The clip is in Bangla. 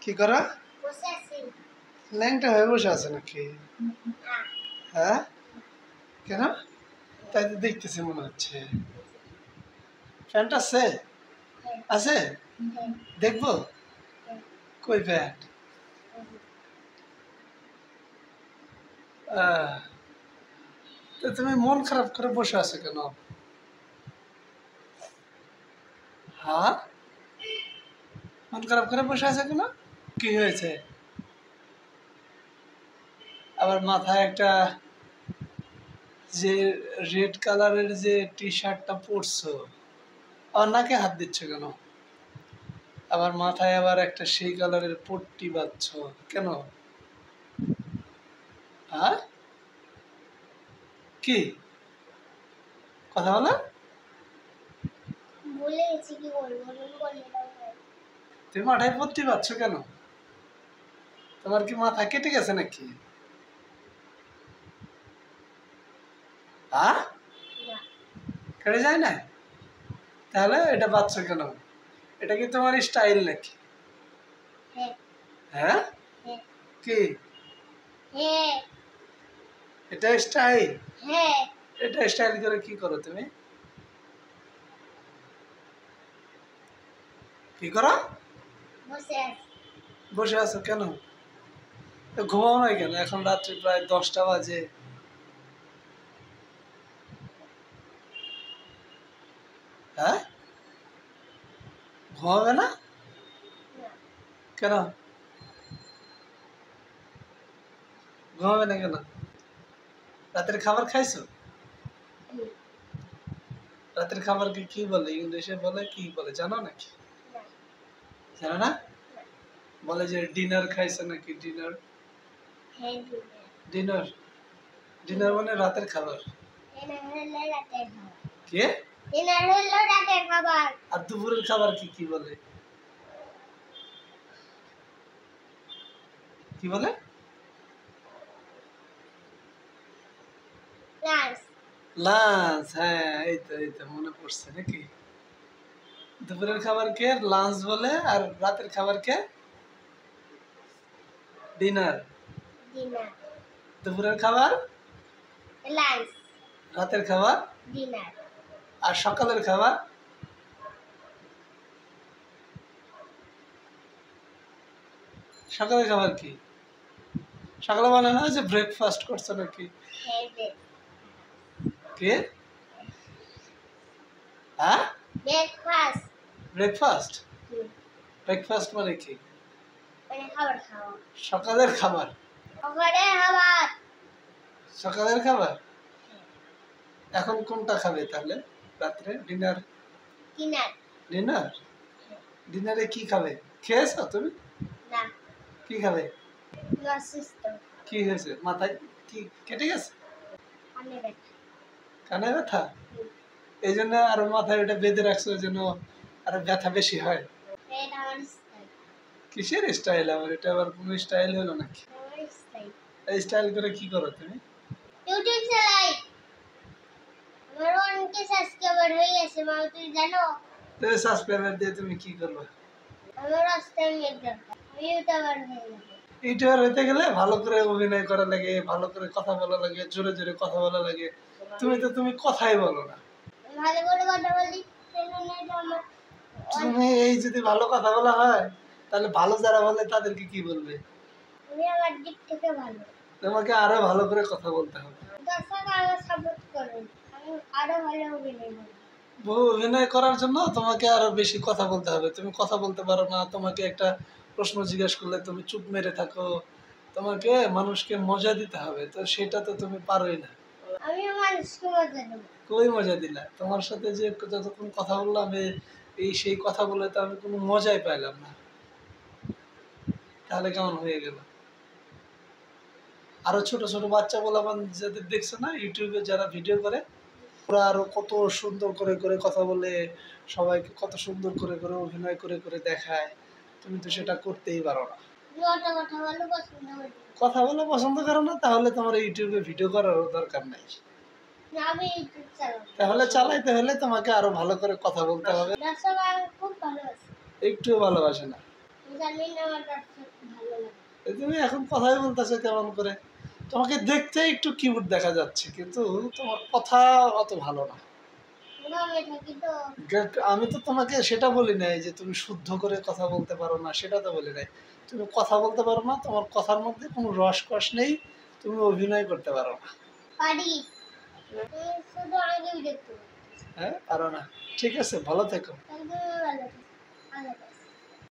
কি করা? ল্যাংটা হয়ে বসে আছে নাকি? হ্যাঁ, কেন? তাই তো দেখতেছি মনে হচ্ছে। প্যান্ট আছে? আছে? দেখবো? কই প্যান্ট? তো তুমি মন খারাপ করে বসে আছো কেন? হ্যাঁ, মন খারাপ করে বসে আছে কেন? কি হয়েছে? আবার মাথায় একটা যে রেড কালারের যে টি শার্টটা পরছো, আবার নাকে হাত দিচ্ছ কেন? আবার মাথায় আবার একটা সেই কালারের পট্টি বাঁধছ কেন? হ্যাঁ, কি কথা বলো? তুমি মাথায় পট্টি বাঁধছ কেন? তোমার কি মাথা কেটে গেছে নাকি? হ্যাঁ, কেটে যায় না? তাহলে এটা বাঁধছ কেন? এটা কি তোমার স্টাইল নাকি? হ্যাঁ, কি এটা স্টাইল? এটা স্টাইল করে কি করো তুমি? কি করো? বসে আছো কেন? তো ঘুমাও না কেন? এখন রাত্রি প্রায় 10টা বাজে। হ্যাঁ, ঘুমাবে না কেন? ঘুমাবে না কেন? রাতের খাবার খাইছো? রাতের খাবারকে কি বলে? ইংলিশে বলে কি বলে জানো নাকি? জানো না? বলে যে ডিনার খাইছো নাকি? ডিনার ডিনার ডিনার মানে রাতের খাবার। কে? আর দুপুরের খাবার কি কি বলে? কি বলে? লাঞ্চ। হ্যাঁ, এই তো মনে পড়ছে নাকি? দুপুরের খাবারকে লাঞ্চ বলে আর রাতের খাবারকে ডিনার। দুপুরের খাবার লাঞ্চ, রাতের খাবার ডিনার, আর সকালের খাবার সকালের খাবার কি? সকালে বলে না যে ব্রেকফাস্ট করছো নাকি? কে? হ্যাঁ, ব্রেকফাস্ট। ব্রেকফাস্ট মানে কি? সকালের খাবার। সকালের খাবার। এখন কোনটা খাবে তাহলে? রাত্রে ডিনার? ডিনার ডিনারে কি খাবে? খেয়েছো তুমি? কি খাবে? কি হয়েছে? মাথায় কি কেটে গেছে? কানে ব্যথা? এই জন্য আরো মাথায় ওটা বেঁধে রাখছো, ওই জন্য আরো ব্যথা বেশি হয়। কিসের স্টাইল? আবার এটা আবার কোন স্টাইল হলো নাকি? এই স্টাইল করে কি করো তুমি? ইউটিউব চালাই। আমার 1K সাবস্ক্রাইবার হয়ে গেছে, মা তুই জানো? তো সাবস্ক্রাইবার দিয়ে তুমি কি করবে? আমার রাস্তায় ইউটিউবার হয়ে যাবে। ইউটিউবার হতে গেলে ভালো করে অভিনয় করা লাগে, ভালো করে কথা বলা লাগে, জোরে জোরে কথা বলা লাগে। তুমি কথাই বলো না। ভালো করে কথা বলি। তুমি এই যদি ভালো কথা বলা হয়, তাহলে ভালো যারা বলে তাদেরকে কি বলবে? আমি আমার দিক থেকে ভালো। তোমাকে আরো ভালো করে কথা বলতে হবে। দর্শক আমাকে সাপোর্ট করুন, আমি আরো ভালো অভিনয় করব। অভিনয় করার জন্য তোমাকে আরো বেশি কথা বলতে হবে। তুমি কথা বলতে পারো না, তোমাকে একটা প্রশ্ন জিজ্ঞেস করলে তুমি চুপ মেরে থাকো। তোমাকে মানুষকে মজা দিতে হবে, তো সেটা তো তুমি পারোই না। আমি মানুষকে মজা দেব। কই মজা দিলা? তোমার সাথে যে যতক্ষণ কথা বললাম এই সেই কথা বলে তো আমি কোনো মজাই পাইলাম না। তাহলে কেমন হয়ে গেল? আরো ছোট ছোট বাচ্চা বলাবান যাদের দেখছো না ইউটিউবে যারা ভিডিও করে, ওরা আরো কত সুন্দর করে করে কথা বলে, সবাইকে কত সুন্দর করে করে অভিনয় করে করে দেখায়। তুমি তো সেটা করতেই পারো না। কথা বলা পছন্দ করো না, তাহলে তোমার ইউটিউবে ভিডিও করার দরকার নাই। তাহলে চালাইতে হলে তোমাকে আরো ভালো করে কথা বলতে হবে। একটু ভালোবাসে না। তুমি এখন কথাই বলতেছো কেমন করে? তোমাকে দেখতে একটু কিউট দেখা যাচ্ছে, কিন্তু তোমার কথা অত ভালো না। আমি তো তোমাকে সেটা বলি নাই যে তুমি শুদ্ধ করে কথা বলতে পারো না, সেটা তো বলি নাই। তুমি কথা বলতে পারো না, তোমার কথার মধ্যে কোনো রসকস নেই, তুমি অভিনয় করতে পারো না। হ্যাঁ, পারো না। ঠিক আছে, ভালো থেকো।